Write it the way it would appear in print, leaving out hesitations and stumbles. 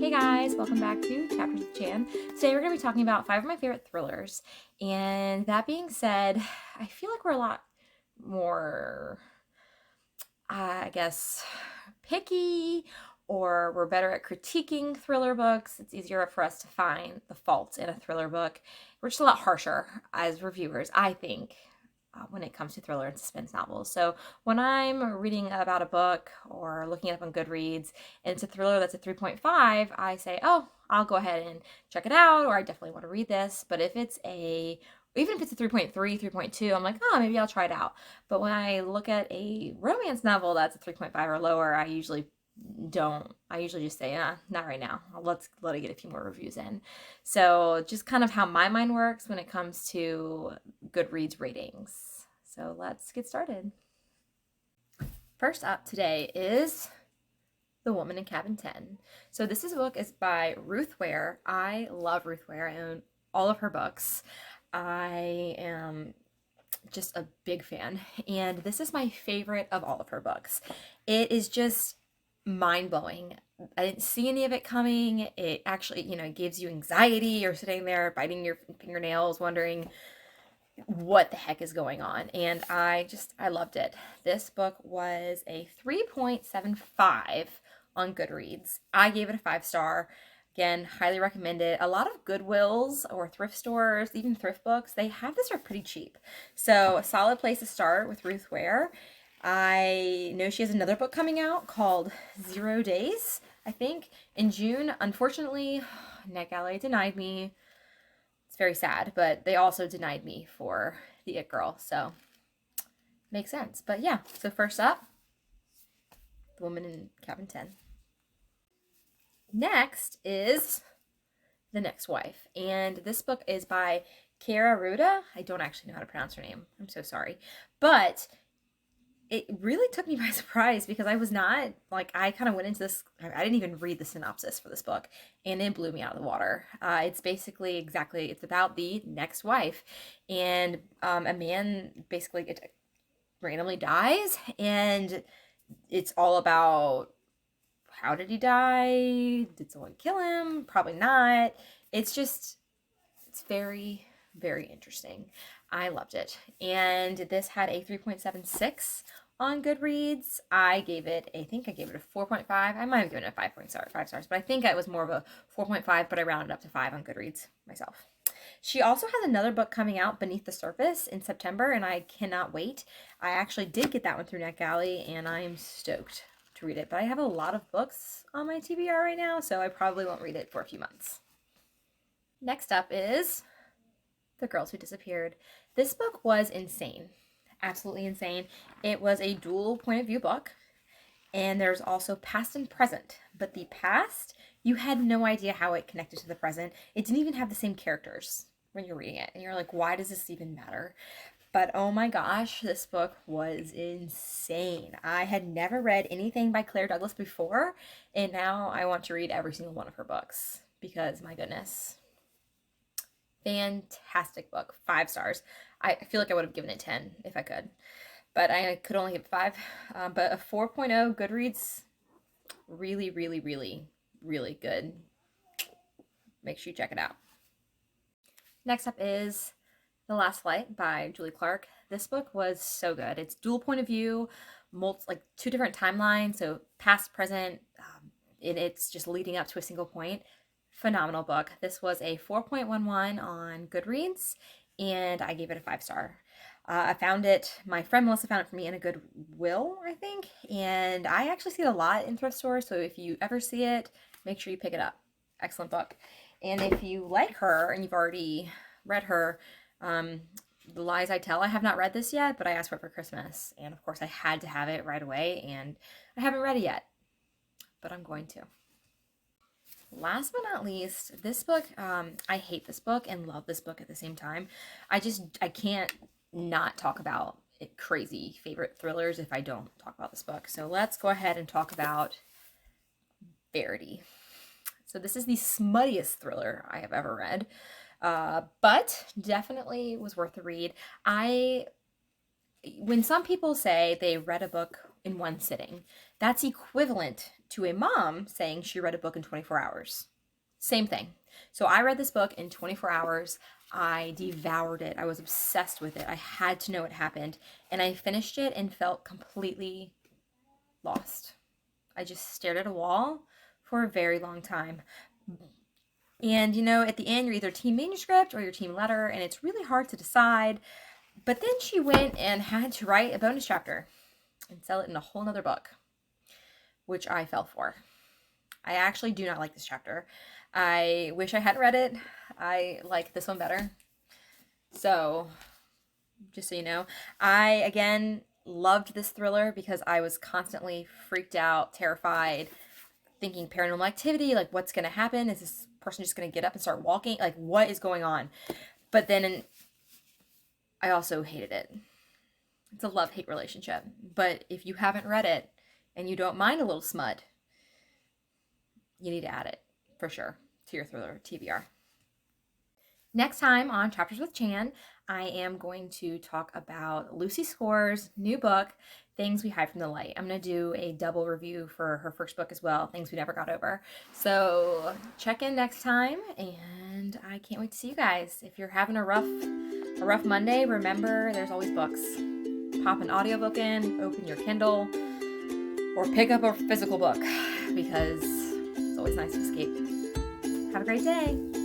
Hey guys, welcome back to Chapters of Chan. Today we're going to be talking about 5 of my favorite thrillers. And that being said, I feel like we're a lot more, I guess, picky, or we're better at critiquing thriller books. It's easier for us to find the faults in a thriller book. We're just a lot harsher as reviewers, I think, when it comes to thriller and suspense novels. So when I'm reading about a book or looking it up on Goodreads and it's a thriller that's a 3.5, I say, oh, I'll go ahead and check it out, or I definitely want to read this. But if it's even if it's a 3.3, 3.2, I'm like, oh, maybe I'll try it out. But when I look at a romance novel that's a 3.5 or lower, I usually just say, not right now. Let's let it get a few more reviews in. So just kind of how my mind works when it comes to Goodreads ratings. So let's get started. First up today is The Woman in Cabin 10. So this book is by Ruth Ware. I love Ruth Ware. I own all of her books. I am just a big fan. And this is my favorite of all of her books. It is just mind-blowing. I didn't see any of it coming. It actually, gives you anxiety. You're sitting there biting your fingernails, wondering what the heck is going on. And I loved it. This book was a 3.75 on Goodreads. I gave it a 5-star. Again, highly recommend it. A lot of Goodwills or thrift stores, even thrift books, they have this for pretty cheap. So a solid place to start with Ruth Ware. I know she has another book coming out called 0 Days, I think, in June. Unfortunately, NetGalley denied me. It's very sad, but they also denied me for The It Girl, so makes sense. But yeah, so first up, The Woman in Cabin 10. Next is The Next Wife, and this book is by Kaira Rouda. I don't actually know how to pronounce her name. I'm so sorry. But it really took me by surprise because I was not, I kind of went into this, I didn't even read the synopsis for this book, and it blew me out of the water. It's basically it's about the next wife, and a man basically randomly dies, and it's all about how did he die? Did someone kill him? Probably not. It's very, very interesting. I loved it. And this had a 3.76 on Goodreads. I think I gave it a 4.5. I might have given it a 5 stars, but I think it was more of a 4.5, but I rounded up to 5 on Goodreads myself. She also has another book coming out, Beneath the Surface, in September, and I cannot wait. I actually did get that one through NetGalley, and I am stoked to read it. But I have a lot of books on my TBR right now, so I probably won't read it for a few months. Next up is The Girls Who Disappeared. This book was insane. Absolutely insane. It was a dual point of view book, and there's also past and present. But the past, you had no idea how it connected to the present. It didn't even have the same characters when you're reading it, and you're like, why does this even matter? But oh my gosh, this book was insane. I had never read anything by Claire Douglas before, and now I want to read every single one of her books because, my goodness. Fantastic book. 5 stars. I feel like I would have given it 10 if I could, but I could only give it 5. But a 4.0 Goodreads, really, really, really, really good. Make sure you check it out. Next up is The Last Flight by Julie Clark. This book was so good. It's dual point of view, 2 different timelines, so past, present, and it's just leading up to a single point. Phenomenal book. This was a 4.11 on Goodreads, and I gave it a 5-star. I found it, my friend Melissa found it for me in a Goodwill, I think, and I actually see it a lot in thrift stores, so if you ever see it, make sure you pick it up. Excellent book. And if you like her, and you've already read her, The Lies I Tell, I have not read this yet, but I asked for it for Christmas, and of course I had to have it right away, and I haven't read it yet, but I'm going to. Last but not least, this book, I hate this book and love this book at the same time. I can't not talk about crazy favorite thrillers if I don't talk about this book. So let's go ahead and talk about Verity. So this is the smuttiest thriller I have ever read, but definitely was worth a read. When some people say they read a book in one sitting, That's equivalent to a mom saying she read a book in 24 hours. Same thing. So I read this book in 24 hours. I devoured it. I was obsessed with it. I had to know what happened. And I finished it and felt completely lost. I just stared at a wall for a very long time. And at the end, you're either team manuscript or your team letter, and it's really hard to decide. But then she went and had to write a bonus chapter and sell it in a whole nother book, which I fell for. I actually do not like this chapter. I wish I hadn't read it. I like this one better. So, just so you know, I, again, loved this thriller because I was constantly freaked out, terrified, thinking paranormal activity, like what's going to happen? Is this person just going to get up and start walking? Like, what is going on? But then I also hated it. It's a love-hate relationship. But if you haven't read it and you don't mind a little smut, you need to add it for sure to your thriller TBR. Next time on Chapters with Chan, I am going to talk about Lucy Score's new book, Things We Hide from the Light. I'm going to do a double review for her first book as well, Things We Never Got Over. So check in next time, and I can't wait to see you guys. If you're having a rough Monday, remember there's always books. Pop an audiobook in, open your Kindle, or pick up a physical book because it's always nice to escape. Have a great day.